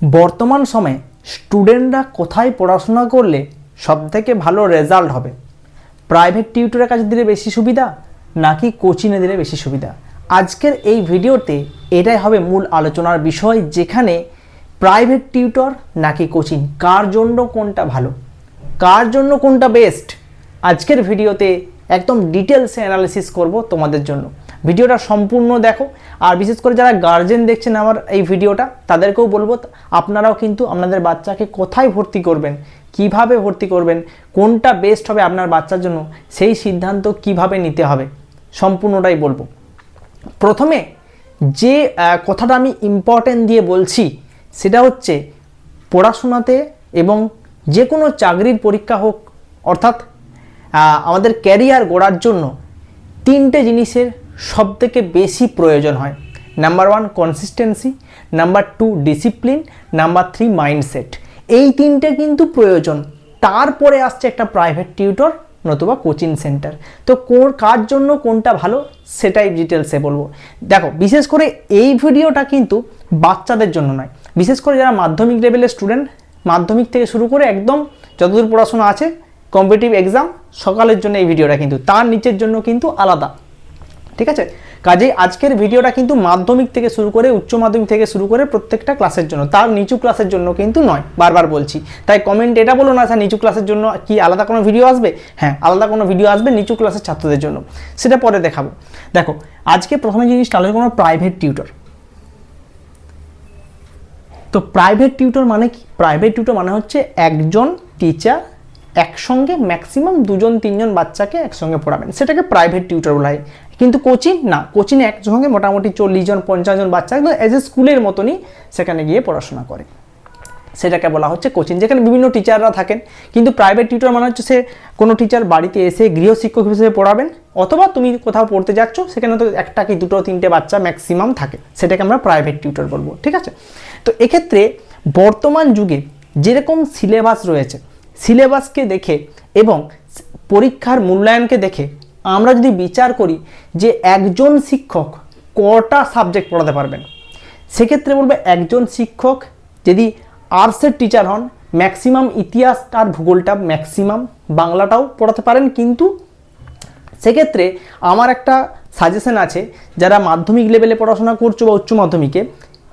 বর্তমান সময়ে স্টুডেন্টরা কোথায় পড়াশোনা করলে সবথেকে ভালো রেজাল্ট হবে? প্রাইভেট টিউটরের কাছে দিলে বেশি সুবিধা নাকি কোচিংয়ে দিলে বেশি সুবিধা? আজকের এই ভিডিওতে এটাই হবে মূল আলোচনার বিষয়, যেখানে প্রাইভেট টিউটর নাকি কোচিং, কার জন্য কোনটা ভালো, কার জন্য কোনটা বেস্ট, আজকের ভিডিওতে একদম ডিটেলসে অ্যানালিসিস করব তোমাদের জন্য। ভিডিওটা সম্পূর্ণ দেখো, আর বিশেষ করে যারা গার্জেন দেখছেন আমার এই ভিডিওটা, তাদেরকেও বলবো আপনারাও কিন্তু আপনাদের বাচ্চাকে কোথায় ভর্তি করবেন, কিভাবে ভর্তি করবেন, কোনটা বেস্ট হবে আপনার বাচ্চার জন্য, সেই সিদ্ধান্ত কিভাবে নিতে হবে সম্পূর্ণটাই বলবো। প্রথমে যে কথাটা আমি ইম্পর্টেন্ট দিয়ে বলছি সেটা হচ্ছে, পড়াশোনাতে এবং যে কোনো চাকরির পরীক্ষা হোক, অর্থাৎ আমাদের ক্যারিয়ার গড়ার জন্য তিনটে জিনিসের সবথেকে বেশি প্রয়োজন হয়। Number 1 consistency, number 2 discipline, number 3 mindset. এই তিনটে কিন্তু প্রয়োজন। তারপরে আসছে একটা প্রাইভেট টিউটর নতুবা কোচিং সেন্টার। তো কার জন্য কোনটা ভালো সেটাই ডিটেলসে বলবো। দেখো, বিশেষ করে এই ভিডিওটা কিন্তু বাচ্চাদের জন্য নয়, বিশেষ করে যারা মাধ্যমিক লেভেলের স্টুডেন্ট, মাধ্যমিক থেকে শুরু করে একদম যতদূর পড়াশোনা আছে, কম্পিটিটিভ এক্সাম সকালের জন্য এই ভিডিওটা, কিন্তু তার নিচের জন্য কিন্তু আলাদা, ঠিক আছে? কাজেই আজকের ভিডিওটা কিন্তু মাধ্যমিক থেকে শুরু করে উচ্চ মাধ্যমিক থেকে শুরু করে প্রত্যেকটা ক্লাসের জন্য, তার নিচু ক্লাসের জন্য কিন্তু নয়, বারবার বলছি। তাই কমেন্ট এটা বলো না স্যার নিচু ক্লাসের জন্য কি আলাদা কোনো ভিডিও আসবে। হ্যাঁ, আলাদা কোনো ভিডিও আসবে নিচু ক্লাসের ছাত্রদের জন্য, সেটা পরে দেখাবো। দেখো, আজকে প্রথমে জিনিসটা আলোচনা করব প্রাইভেট টিউটর। তো প্রাইভেট টিউটর মানে কি? প্রাইভেট টিউটর মানে হচ্ছে একজন টিচার একসঙ্গে ম্যাক্সিমাম 2-3 বাচ্চাকে একসঙ্গে পড়াবেন, সেটাকে প্রাইভেট টিউটর বলা হয়। কিন্তু কোচিং না, কোচিংয়ে একসঙ্গে মোটামুটি 40-50 বাচ্চা একদম এজ এ স্কুলের মতনই সেখানে গিয়ে পড়াশোনা করে, সেটাকে বলা হচ্ছে কোচিং, যেখানে বিভিন্ন টিচাররা থাকেন। কিন্তু প্রাইভেট টিউটর মানে হচ্ছে সে কোনো টিচার বাড়িতে এসে গৃহশিক্ষক হিসেবে পড়াবেন, অথবা তুমি কোথাও পড়তে যাচ্ছ সেখানে তো একটা কি 2-3টে বাচ্চা ম্যাক্সিমাম থাকে, সেটাকে আমরা প্রাইভেট টিউটর বলবো, ঠিক আছে? তো এক্ষেত্রে বর্তমান যুগে যেরকম সিলেবাস রয়েছে, সিলেবাসকে দেখে এবং পরীক্ষার মূল্যায়নকে দেখে আমরা যদি বিচার করি যে একজন শিক্ষক কটা সাবজেক্ট পড়াতে পারবেন, সেক্ষেত্রে বলবে একজন শিক্ষক যদি আর্টসের টিচার হন, ম্যাক্সিমাম ইতিহাস আর ভূগোলটা, ম্যাক্সিমাম বাংলাটাও পড়াতে পারেন। কিন্তু সেক্ষেত্রে আমার একটা সাজেশন আছে, যারা মাধ্যমিক লেভেলে পড়াশোনা করছো বা উচ্চ মাধ্যমিকে,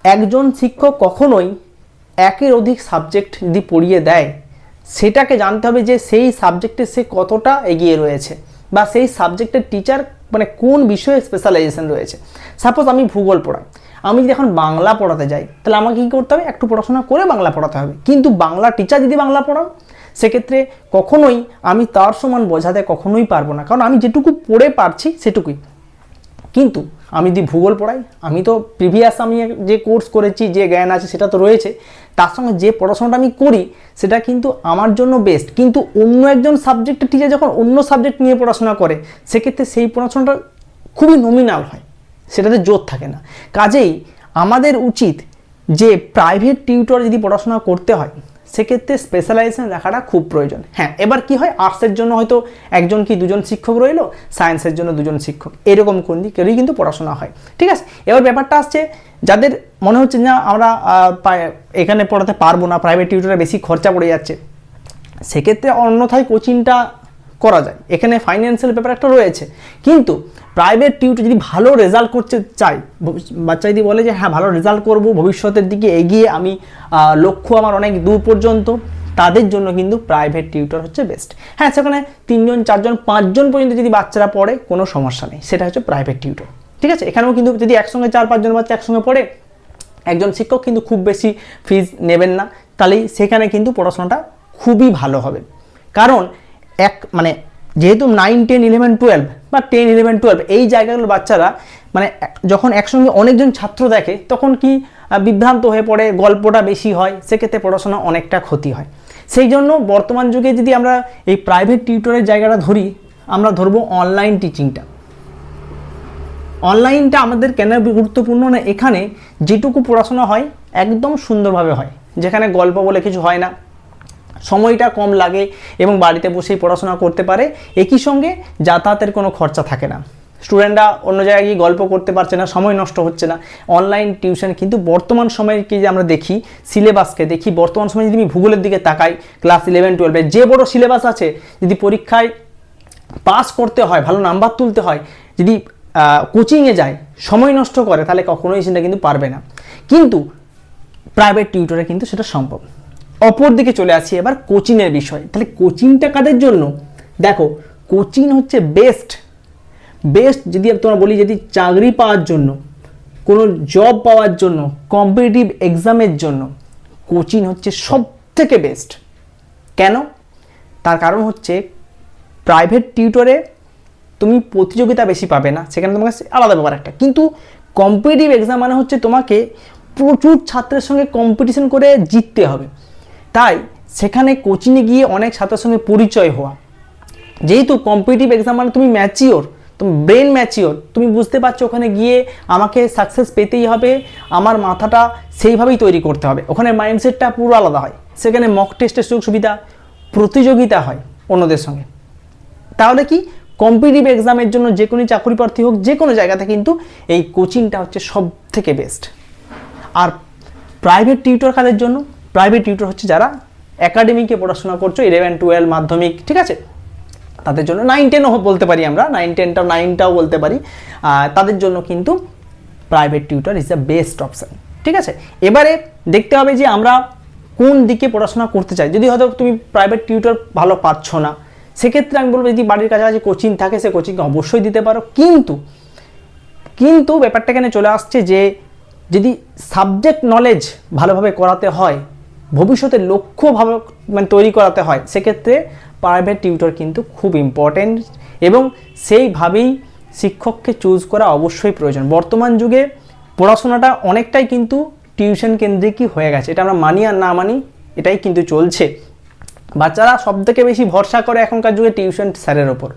একজন শিক্ষক কখনোই একের অধিক সাবজেক্ট যদি পড়িয়ে দেয়, সেটাকে জানতে হবে যে সেই সাবজেক্টে সে কতটা এগিয়ে রয়েছে, বা সেই সাবজেক্টের টিচার মানে কোন বিষয়ে স্পেশালাইজেশন রয়েছে। সাপোজ আমি ভূগোল পড়াই, আমি যদি এখন বাংলা পড়াতে যাই, তাহলে আমাকে কী করতে হবে? একটু পড়াশোনা করে বাংলা পড়াতে হবে। কিন্তু বাংলা টিচার যদি বাংলা পড়ান, সেক্ষেত্রে কখনোই আমি তার সমান বোঝাতে কখনোই পারবো না, কারণ আমি যেটুকু পড়ে পারছি সেটুকুই। কিন্তু আমি যদি ভূগোল পড়াই, আমি তো প্রিভিয়াস আমি যে কোর্স করেছি, যে জ্ঞান আছে সেটা তো রয়েছে, তার সঙ্গে যে পড়াশোনাটা আমি করি সেটা কিন্তু আমার জন্য বেস্ট। কিন্তু অন্য একজন সাবজেক্টের টিচার যখন অন্য সাবজেক্ট নিয়ে পড়াশোনা করে, সেক্ষেত্রে সেই পড়াশোনাটা খুবই নমিনাল হয়, সেটাতে জোর থাকে না। কাজেই আমাদের উচিত যে প্রাইভেট টিউটর যদি পড়াশোনা করতে হয়, সেক্ষেত্রে স্পেশালাইজেশন রাখাটা খুব প্রয়োজন। হ্যাঁ, এবার কি হয়, আর্টসের জন্য হয়তো একজন কি 2জন শিক্ষক রইলো, সায়েন্সের জন্য 2জন শিক্ষক, এরকম কোন দিকেরই কিন্তু পড়াশোনা হয়, ঠিক আছে? এবার ব্যাপারটা আসছে, যাদের মনে হচ্ছে না আমরা এখানে পড়াতে পারবো না, প্রাইভেট টিউটরে বেশি খরচা পড়ে যাচ্ছে, সেক্ষেত্রে অন্যথায় কোচিংটা করা যায়। এখানে ফাইন্যান্সিয়াল ব্যাপার একটা রয়েছে, কিন্তু প্রাইভেট টিউটর যদি ভালো রেজাল্ট করতে চাই, বাচ্চা যদি বলে যে হ্যাঁ ভালো রেজাল্ট করব, ভবিষ্যতের দিকে এগিয়ে আমি লক্ষ্য আমার অনেক দূর পর্যন্ত, তাদের জন্য কিন্তু প্রাইভেট টিউটর হচ্ছে বেস্ট। হ্যাঁ, সেখানে 3জন 4জন 5জন পর্যন্ত যদি বাচ্চারা পড়ে কোনো সমস্যা নেই, সেটা হচ্ছে প্রাইভেট টিউটর, ঠিক আছে? এখানেও কিন্তু যদি একসঙ্গে 4-5জন বাচ্চা একসঙ্গে পড়ে, একজন শিক্ষক কিন্তু খুব বেশি ফিজ নেবেন না, তাহলেই সেখানে কিন্তু পড়াশোনাটা খুবই ভালো হবে। কারণ মানে যেহেতু 9, 10, 11, 12 বা 10, 11, 12 এই জায়গাগুলোর বাচ্চারা মানে যখন একসঙ্গে অনেকজন ছাত্র দেখে, তখন কি বিভ্রান্ত হয়ে পড়ে, গল্পটা বেশি হয়, সেক্ষেত্রে পড়াশোনা অনেকটা ক্ষতি হয়। সেই জন্য বর্তমান যুগে যদি আমরা এই প্রাইভেট টিউটরের জায়গাটা ধরি, আমরা ধরবো অনলাইন টিচিংটা। অনলাইনটা আমাদের কেন গুরুত্বপূর্ণ না, এখানে যেটুকু পড়াশোনা হয় একদম সুন্দরভাবে হয়, যেখানে গল্প বলে কিছু হয় না, সময়টা কম লাগে এবং বাড়িতে বসেই পড়াশোনা করতে পারে। একই সঙ্গে যাতায়াতের কোনো খরচা থাকে না, স্টুডেন্টরা অন্য জায়গায় গিয়ে গল্প করতে পারছে না, সময় নষ্ট হচ্ছে না। অনলাইন টিউশন কিন্তু বর্তমান সময়কে যে আমরা দেখি, সিলেবাসকে দেখি, বর্তমান সময়ে যদি আমি ভূগোলের দিকে তাকাই, ক্লাস 11-12 যে বড় সিলেবাস আছে, যদি পরীক্ষায় পাস করতে হয়, ভালো নাম্বার তুলতে হয়, যদি কোচিংয়ে যায়, সময় নষ্ট করে, তাহলে কখনোই সেটা কিন্তু পারবে না। কিন্তু প্রাইভেট টিউটরে কিন্তু সেটা সম্ভব। অপর দিকে চলে আসি এবার কোচিংয়ের বিষয়। তাহলে কোচিংটা কাদের জন্য? দেখো, কোচিং হচ্ছে বেস্ট যদি তোমরা বলি, যদি চাকরি পাওয়ার জন্য, কোনো জব পাওয়ার জন্য, কম্পিটিটিভ এক্সামের জন্য কোচিং হচ্ছে সব থেকে বেস্ট। কেন? তার কারণ হচ্ছে প্রাইভেট টিউটরে তুমি প্রতিযোগিতা বেশি পাবে না, সেখানে তোমার কাছে আলাদা ব্যাপার একটা। কিন্তু কম্পিটিটিভ এক্সাম মানে হচ্ছে তোমাকে প্রচুর ছাত্রের সঙ্গে কম্পিটিশন করে জিততে হবে। তাই সেখানে কোচিংয়ে গিয়ে অনেক ছাত্রের সঙ্গে পরিচয় হওয়া, যেহেতু কম্পিটিটিভ এক্সাম মানে তুমি ম্যাচিওর, তুমি ব্রেন ম্যাচিওর, তুমি বুঝতে পারছো ওখানে গিয়ে আমাকে সাকসেস পেতেই হবে, আমার মাথাটা সেইভাবেই তৈরি করতে হবে। ওখানে মাইন্ডসেটটা পুরো আলাদা হয়। সেখানে মক টেস্টের সুযোগ সুবিধা, প্রতিযোগিতা হয় অন্যদের সঙ্গে। তাহলে কি কম্পিটিটিভ এক্সামের জন্য যে কোনো চাকরি প্রার্থী হোক, যে কোনো জায়গাতে কিন্তু এই কোচিংটা হচ্ছে সব থেকে বেস্ট। আর প্রাইভেট টিউটর কাদের জন্য? প্রাইভেট টিউটর হচ্ছে যারা একাডেমিকে পড়াশোনা করছো, 11-12 মাধ্যমিক, ঠিক আছে, তাদের জন্য 9-10ও বলতে পারি আমরা, 9-10টাও বলতে পারি, তাদের জন্য কিন্তু private tutor is the best option. ঠিক আছে, এবারে দেখতে হবে যে আমরা কোন দিকে পড়াশোনা করতে চাই। যদি হয়তো তুমি প্রাইভেট টিউটর ভালো পাচ্ছ না, সেক্ষেত্রে আমি বলবো যদি বাড়ির কাছাকাছি কোচিং থাকে, সে কোচিংকে অবশ্যই দিতে পারো। কিন্তু ব্যাপারটা এখানে চলে আসছে যে যদি সাবজেক্ট নলেজ ভালোভাবে করাতে হয়, ভবিষ্যতে লক্ষ্য ভাবে মানে তৈরি করাতে হয়, সেক্ষেত্রে প্রাইভেট টিউটর কিন্তু খুব ইম্পর্টেন্ট এবং সেইভাবেই শিক্ষককে চুজ করা অবশ্যই প্রয়োজন। বর্তমান যুগে পড়াশোনাটা অনেকটাই কিন্তু টিউশন কেন্দ্রিকই হয়ে গেছে, এটা আমরা মানি আর না মানি, এটাই কিন্তু চলছে। বাচ্চারা সবথেকে বেশি ভরসা করে এখনকার যুগে টিউশন স্যারের ওপর,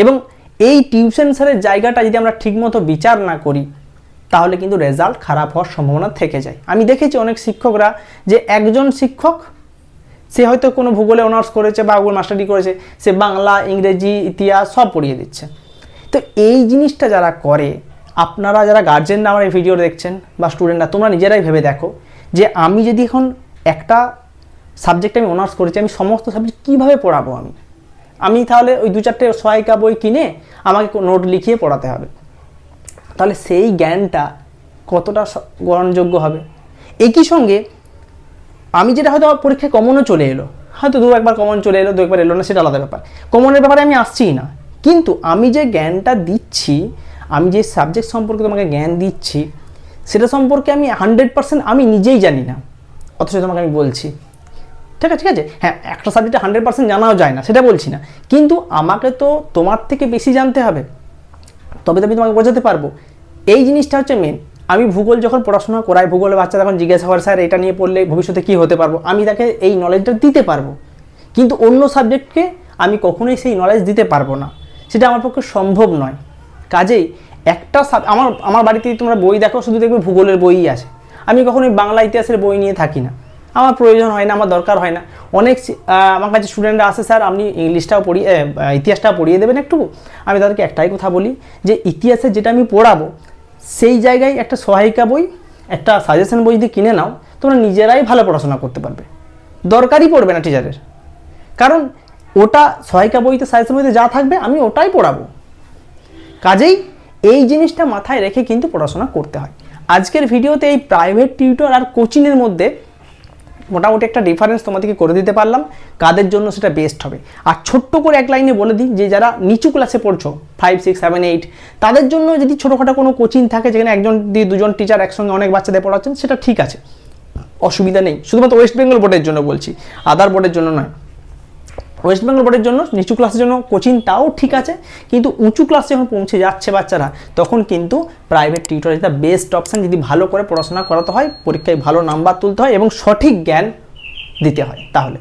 এবং এই টিউশন স্যারের জায়গাটা যদি আমরা ঠিকমতো বিচার না করি, তাহলে কিন্তু রেজাল্ট খারাপ হওয়ার সম্ভাবনা থেকে যায়। আমি দেখেছি অনেক শিক্ষকরা, যে একজন শিক্ষক সে হয়তো কোনো ভূগোলে অনার্স করেছে বা ভূগোল মাস্টারি করেছে, সে বাংলা, ইংরেজি, ইতিহাস সব পড়িয়ে দিচ্ছে। তো এই জিনিসটা যারা করে, আপনারা যারা গার্জেনরা আমার এই ভিডিও দেখছেন বা স্টুডেন্টরা, তোমরা নিজেরাই ভেবে দেখো যে আমি যদি এখন একটা সাবজেক্টে আমি অনার্স করেছি, আমি সমস্ত সাবজেক্ট কীভাবে পড়াবো? আমি তাহলে ওই 2-4টে সহায়িকা বই কিনে আমাকে নোট লিখিয়ে পড়াতে হবে। তাহলে সেই জ্ঞানটা কতটা গ্রহণযোগ্য হবে? একই সঙ্গে আমি যেটা হয়তো পরীক্ষায় কমনও চলে এলো, হয়তো 2-1বার কমন চলে এলো, 2-1বার এলো না, সেটা আলাদা ব্যাপার। কমনের ব্যাপারে আমি আসছিই না, কিন্তু আমি যে জ্ঞানটা দিচ্ছি, আমি যে সাবজেক্ট সম্পর্কে তোমাকে জ্ঞান দিচ্ছি, সেটা সম্পর্কে আমি 100% আমি নিজেই জানি না, অথচ তোমাকে আমি বলছি। ঠিক আছে, হ্যাঁ, একটা সাবজেক্টে 100% জানাও যায় না, সেটা বলছি না, কিন্তু আমাকে তো তোমার থেকে বেশি জানতে হবে, তবে তো আমি তোমাকে বোঝাতে পারবো। এই জিনিসটা হচ্ছে মেন। আমি ভূগোল যখন পড়াশোনা করাই, ভূগোলে বাচ্চা যখন জিজ্ঞাসা করে স্যার এটা নিয়ে পড়লে ভবিষ্যতে কী হতে পারবো, আমি তাকে এই নলেজটা দিতে পারবো, কিন্তু অন্য সাবজেক্টকে আমি কখনোই সেই নলেজ দিতে পারবো না, সেটা আমার পক্ষে সম্ভব নয়। কাজেই একটা আমার বাড়িতে তোমরা বই দেখো, শুধু দেখবে ভূগোলের বইই আছে, আমি কখনোই বাংলা ইতিহাসের বই নিয়ে থাকি না, আমার প্রয়োজন হয় না, আমার দরকার হয় না। অনেক আমার কাছে স্টুডেন্টরা আসে, স্যার আপনি ইংলিশটাও পড়িয়ে ইতিহাসটাও পড়িয়ে দেবেন একটু। আমি তাদেরকে একটাই কথা বলি যে ইতিহাসের যেটা আমি পড়াবো, সেই জায়গায় একটা সহায়িকা বই, একটা সাজেশন বই যদি কিনে নাও, তোমরা নিজেরাই ভালো পড়াশোনা করতে পারবে, দরকারই পড়বে না টিচারের। কারণ ওটা সহায়িকা বইতে, সাজেশন বইতে যা থাকবে আমি ওটাই পড়াবো। কাজেই এই জিনিসটা মাথায় রেখে কিন্তু পড়াশোনা করতে হয়। আজকের ভিডিওতে এই প্রাইভেট টিউটর আর কোচিংয়ের মধ্যে মোটামুটি একটা ডিফারেন্স তোমাদেরকে করে দিতে পারলাম, কাদের জন্য সেটা বেস্ট হবে। আর ছোট্ট করে এক লাইনে বলে দিই, যে যারা নিচু ক্লাসে পড়ছো 5, 6, 7, 8, তাদের জন্য যদি ছোটোখাটো কোনো কোচিং থাকে, যেখানে 1-2জন টিচার একসঙ্গে অনেক বাচ্চাদের পড়াচ্ছেন, সেটা ঠিক আছে, অসুবিধা নেই। শুধুমাত্র ওয়েস্ট বেঙ্গল বোর্ডের জন্য বলছি, আদার বোর্ডের জন্য নয়। ওয়েস্ট বেঙ্গল বোর্ডের জন্য নিচু ক্লাসের জন্য কোচিং তাও ঠিক আছে, কিন্তু উঁচু ক্লাসে যখন পৌঁছে যাচ্ছে বাচ্চারা, তখন কিন্তু private tutor is the best option, যদি ভালো করে পড়াশোনা করাতে হয়, পরীক্ষায় ভালো নাম্বার তুলতে হয় এবং সঠিক জ্ঞান দিতে হয় তাহলে।